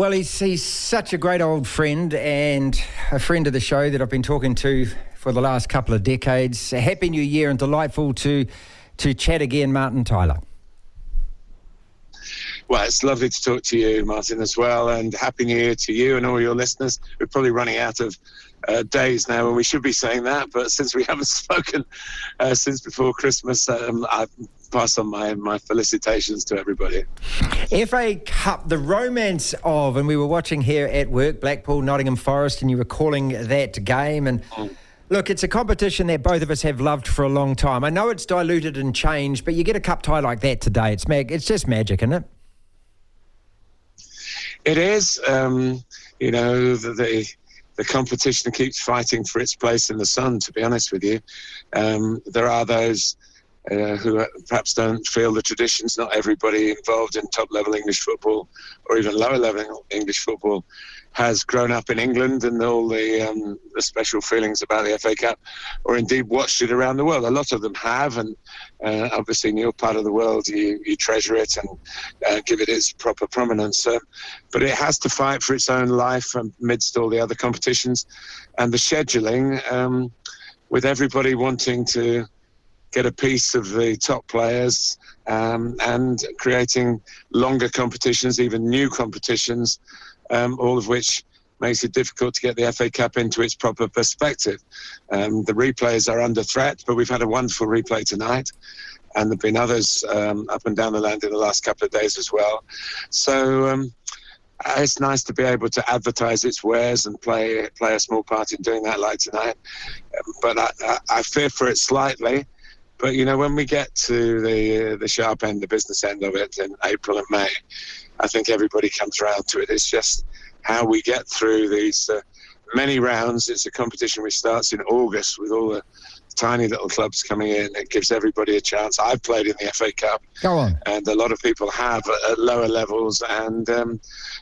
Well, he's such a great old friend and a friend of the show that I've been talking to for the last couple of decades. Happy New Year and delightful to chat again, Martin Tyler. Well, it's lovely to talk to you, Martin, as well, and Happy New Year to you and all your listeners. We're probably running out of days now when we should be saying that, but since we haven't spoken since before Christmas, I pass on my felicitations to everybody. FA Cup, the romance of, and we were watching here at work, Blackpool, Nottingham Forest, and you were calling that game, and look, it's a competition that both of us have loved for a long time. I know it's diluted and changed, but you get a cup tie like that today. It's just magic, isn't it? It is. The competition keeps fighting for its place in the sun, to be honest with you. There are those who perhaps don't feel the traditions. Not everybody involved in top-level English football or even lower-level English football has grown up in England and all the special feelings about the FA Cup, or indeed watched it around the world. A lot of them have, and obviously in your part of the world you treasure it and give it its proper prominence. But it has to fight for its own life amidst all the other competitions and the scheduling, with everybody wanting to get a piece of the top players, and creating longer competitions, even new competitions, all of which makes it difficult to get the FA Cup into its proper perspective. The replays are under threat, but we've had a wonderful replay tonight, and there have been others up and down the land in the last couple of days as well. So it's nice to be able to advertise its wares and play a small part in doing that like tonight. But I fear for it slightly. But, when we get to the sharp end, the business end of it in April and May, I think everybody comes around to it. It's just how we get through these many rounds. It's a competition which starts in August with all the tiny little clubs coming in. It gives everybody a chance. I've played in the FA Cup. Go on. And a lot of people have at lower levels. And,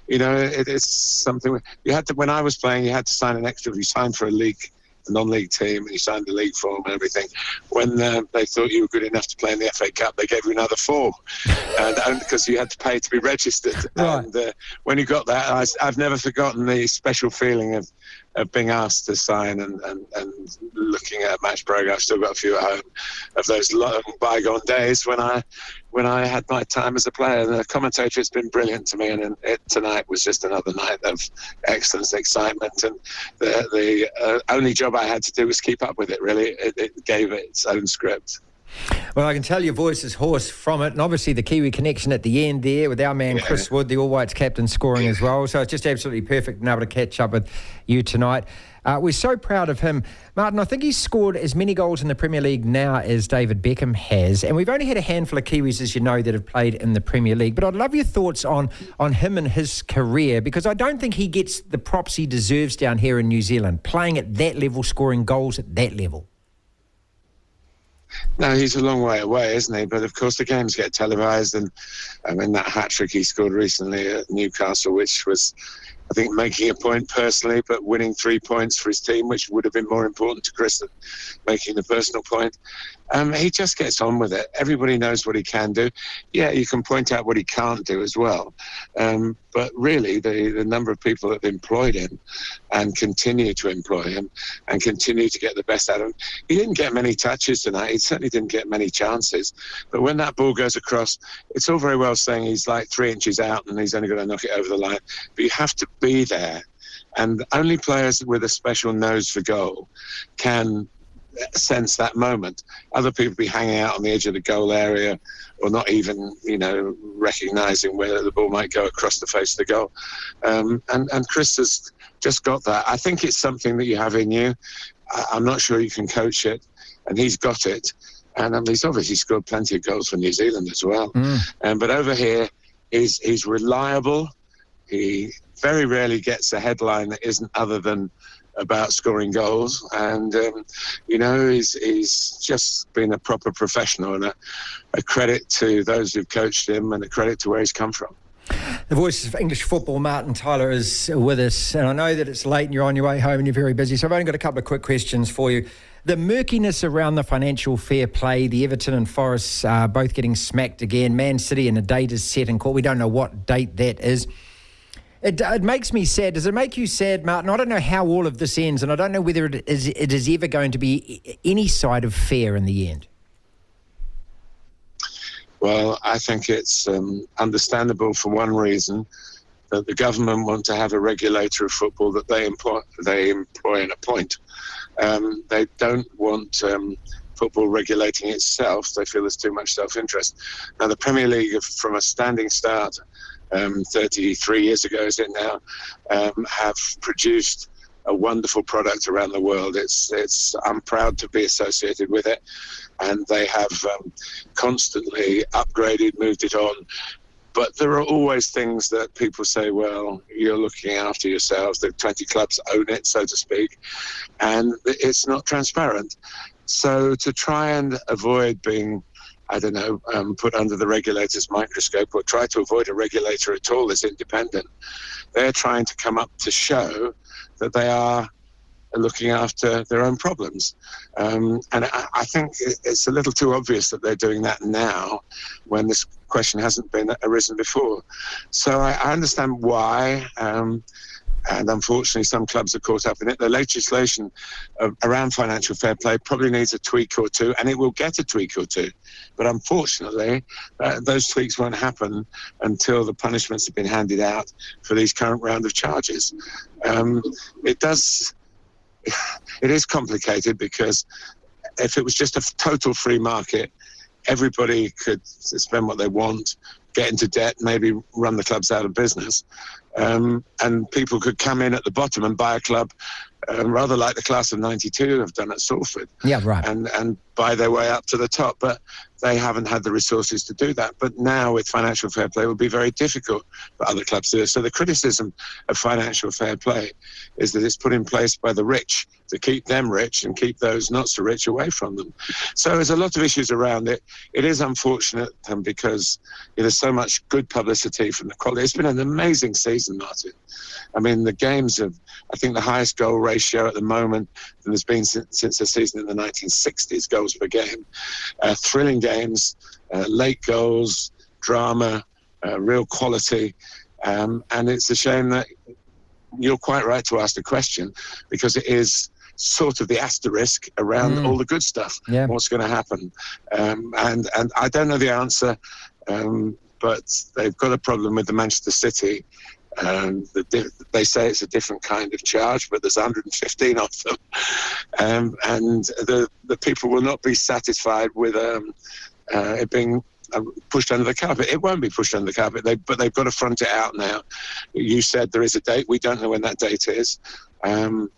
it is something you had to, when I was playing, you had to sign an extra. You signed for a non-league team, and you signed the league form and everything. When they thought you were good enough to play in the FA Cup, they gave you another form, and because you had to pay to be registered. Right. And when you got that, I've never forgotten the special feeling of being asked to sign and looking at a match program. I've still got a few at home of those long bygone days when I had my time as a player. And the commentator has been brilliant to me, and tonight was just another night of excellence, excitement, and the only job I had to do was keep up with it, really. It gave it its own script. Well, I can tell your voice is hoarse from it, and obviously the Kiwi connection at the end there with our man Chris Wood, the All Whites captain, scoring as well. So it's just absolutely perfect being able to catch up with you tonight. We're so proud of him. Martin, I think he's scored as many goals in the Premier League now as David Beckham has, and we've only had a handful of Kiwis, as you know, that have played in the Premier League. But I'd love your thoughts on him and his career, because I don't think he gets the props he deserves down here in New Zealand, playing at that level, scoring goals at that level. No, he's a long way away, isn't he? But of course the games get televised, and that hat-trick he scored recently at Newcastle, which was, I think, making a point personally, but winning 3 points for his team, which would have been more important to Chris than making the personal point. He just gets on with it. Everybody knows what he can do. Yeah, you can point out what he can't do as well. But really, the number of people that have employed him and continue to employ him and continue to get the best out of him. He didn't get many touches tonight. He certainly didn't get many chances. But when that ball goes across, it's all very well saying he's like 3 inches out and he's only going to knock it over the line. But you have to be there. And only players with a special nose for goal can sense that moment. Other people be hanging out on the edge of the goal area, or not even, recognising where the ball might go across the face of the goal. And Chris has just got that. I think it's something that you have in you. I'm not sure you can coach it, and he's got it. And he's obviously scored plenty of goals for New Zealand as well. But over here, he's reliable. He very rarely gets a headline that isn't other than about scoring goals, and he's just been a proper professional, and a credit to those who've coached him, and a credit to where he's come from. The voice of English football, Martin Tyler, is with us, and I know that it's late and you're on your way home and you're very busy, so I've only got a couple of quick questions for you. The murkiness around the financial fair play, the Everton and Forest both getting smacked again, Man City and a date is set in court. We don't know what date that is. It makes me sad. Does it make you sad, Martin? I don't know how all of this ends, and I don't know whether it is ever going to be any side of fair in the end. Well, I think it's understandable for one reason, that the government want to have a regulator of football that they employ and appoint. They don't want football regulating itself. They feel there's too much self-interest. Now, the Premier League, from a standing start 33 years ago, is it now, have produced a wonderful product around the world. I'm proud to be associated with it, and they have constantly upgraded, moved it on. But there are always things that people say, well, you're looking after yourselves. The 20 clubs own it, so to speak, and it's not transparent. So to try and avoid being, put under the regulator's microscope, or try to avoid a regulator at all that's independent, they're trying to come up to show that they are looking after their own problems. And I think it's a little too obvious that they're doing that now, when this question hasn't been arisen before. So I understand why, and unfortunately some clubs are caught up in it. The legislation around financial fair play probably needs a tweak or two, and it will get a tweak or two. But unfortunately, those tweaks won't happen until the punishments have been handed out for these current round of charges. It is complicated, because if it was just a total free market, everybody could spend what they want, get into debt, maybe run the clubs out of business, and people could come in at the bottom and buy a club, rather like the class of '92 have done at Salford. Yeah, right. And buy their way up to the top. But they haven't had the resources to do that. But now, with financial fair play, it would be very difficult for other clubs to do it. So the criticism of financial fair play is that it's put in place by the rich to keep them rich and keep those not so rich away from them. So there's a lot of issues around it. It is unfortunate, because there's so much good publicity from the quality. It's been an amazing season, Martin. I mean, the games have, I think, the highest goal ratio at the moment than there's been since the season in the 1960s, goals per game. Thrilling games, late goals, drama, real quality. And it's a shame that you're quite right to ask the question, because it is sort of the asterisk around all the good stuff. Yeah. What's going to happen? And I don't know the answer, but they've got a problem with the Manchester City. They say it's a different kind of charge, but there's 115 of them, and the people will not be satisfied with it being pushed under the carpet. It won't be pushed under the carpet, but they've got to front it out now. You said there is a date. We don't know when that date is, but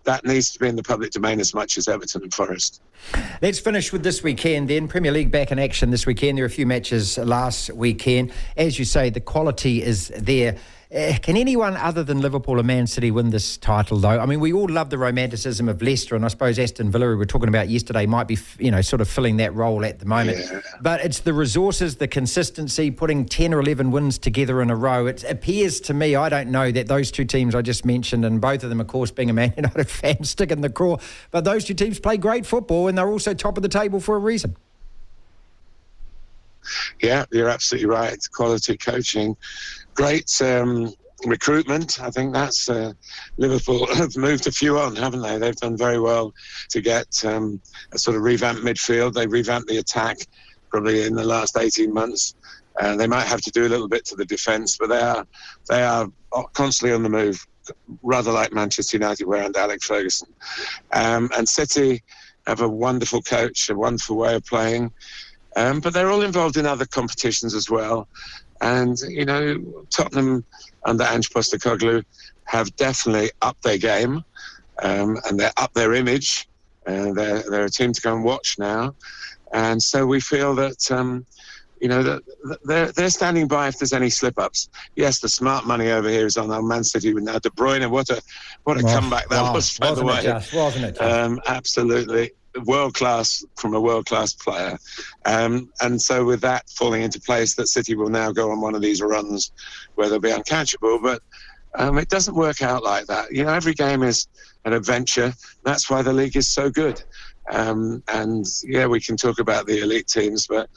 that needs to be in the public domain as much as Everton and Forest. Let's finish with this weekend then. Premier League back in action this weekend. There were a few matches last weekend. As you say, the quality is there. Can anyone other than Liverpool or Man City win this title, though? I mean, we all love the romanticism of Leicester, and I suppose Aston Villa, we were talking about yesterday, might be, sort of filling that role at the moment. Yeah. But it's the resources, the consistency, putting 10 or 11 wins together in a row. It appears to me, I don't know, that those two teams I just mentioned, and both of them, of course, being a Man United fan, stick in the craw, but those two teams play great football, and they're also top of the table for a reason. Yeah, you're absolutely right. Quality coaching. Great recruitment. I think that's Liverpool have moved a few on, haven't they? They've done very well to get a sort of revamped midfield. They revamped the attack probably in the last 18 months. They might have to do a little bit to the defence, but they are constantly on the move, rather like Manchester United were under Alex Ferguson. And City have a wonderful coach, a wonderful way of playing. But they're all involved in other competitions as well. And, Tottenham under Ange Postecoglou have definitely upped their game, and they're up their image. They're a team to go and watch now. And so we feel that, that they're standing by if there's any slip-ups. Yes, the smart money over here is on our Man City with now De Bruyne. What a comeback that was, by the way. Wasn't it just? Absolutely. World-class from a world-class player. And so with that falling into place, that City will now go on one of these runs where they'll be uncatchable. But It doesn't work out like that. You know, every game is an adventure. That's why the league is so good. And yeah, we can talk about the elite teams, but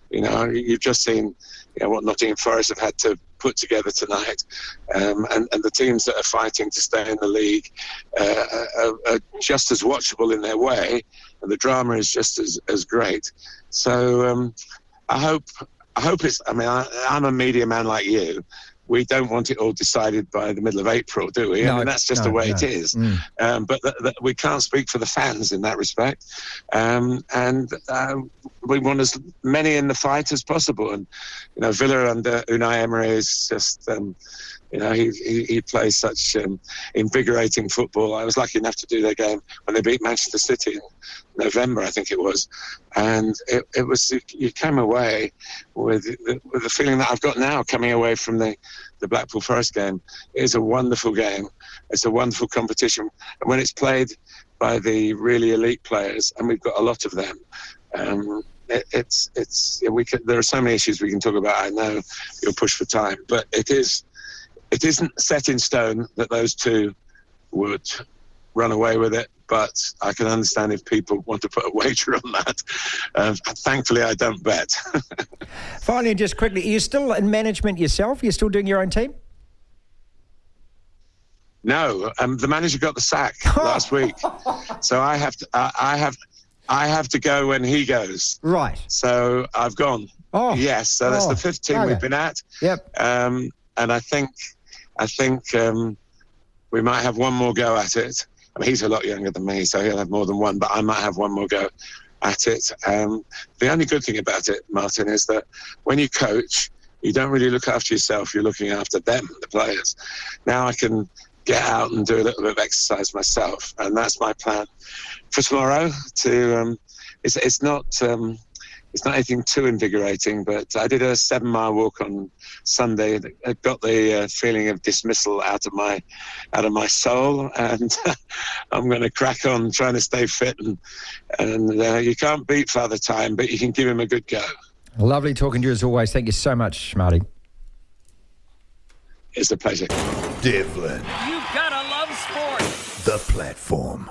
you know, you've just seen what Nottingham Forest have had to put together tonight, and the teams that are fighting to stay in the league are just as watchable in their way, and the drama is just as great. So I hope it's. I mean, I'm a media man like you. We don't want it all decided by the middle of April, do we? No, I mean, that's just the way it is. But we can't speak for the fans in that respect. And we want as many in the fight as possible. And, you know, Villa under Unai Emery is just, he plays such invigorating football. I was lucky enough to do their game when they beat Manchester City in November, I think it was. And it was, you came away with the feeling that I've got now coming away from the Blackpool Forest game. It is a wonderful game. It's a wonderful competition. And when it's played by the really elite players, and we've got a lot of them, there are so many issues we can talk about. I know you'll push for time, but it isn't set in stone that those two would run away with it, but I can understand if people want to put a wager on that. Thankfully, I don't bet. Finally, just quickly, are you still in management yourself? You're still doing your own team? No, the manager got the sack last week, so I have to go when he goes. Right. So I've gone. Oh. Yes. So that's the fifth team we've been at. Yep. And I think we might have one more go at it. I mean, he's a lot younger than me, so he'll have more than one, but I might have one more go at it. The only good thing about it, Martin, is that when you coach, you don't really look after yourself. You're looking after them, the players. Now I can get out and do a little bit of exercise myself, and that's my plan for tomorrow. It's not anything too invigorating, but I did a 7-mile walk on Sunday. I got the feeling of dismissal out of my soul, and I'm going to crack on trying to stay fit. And you can't beat Father Time, but you can give him a good go. Lovely talking to you as always. Thank you so much, Marty. It's a pleasure. Devlin. You've got to love sport. The Platform.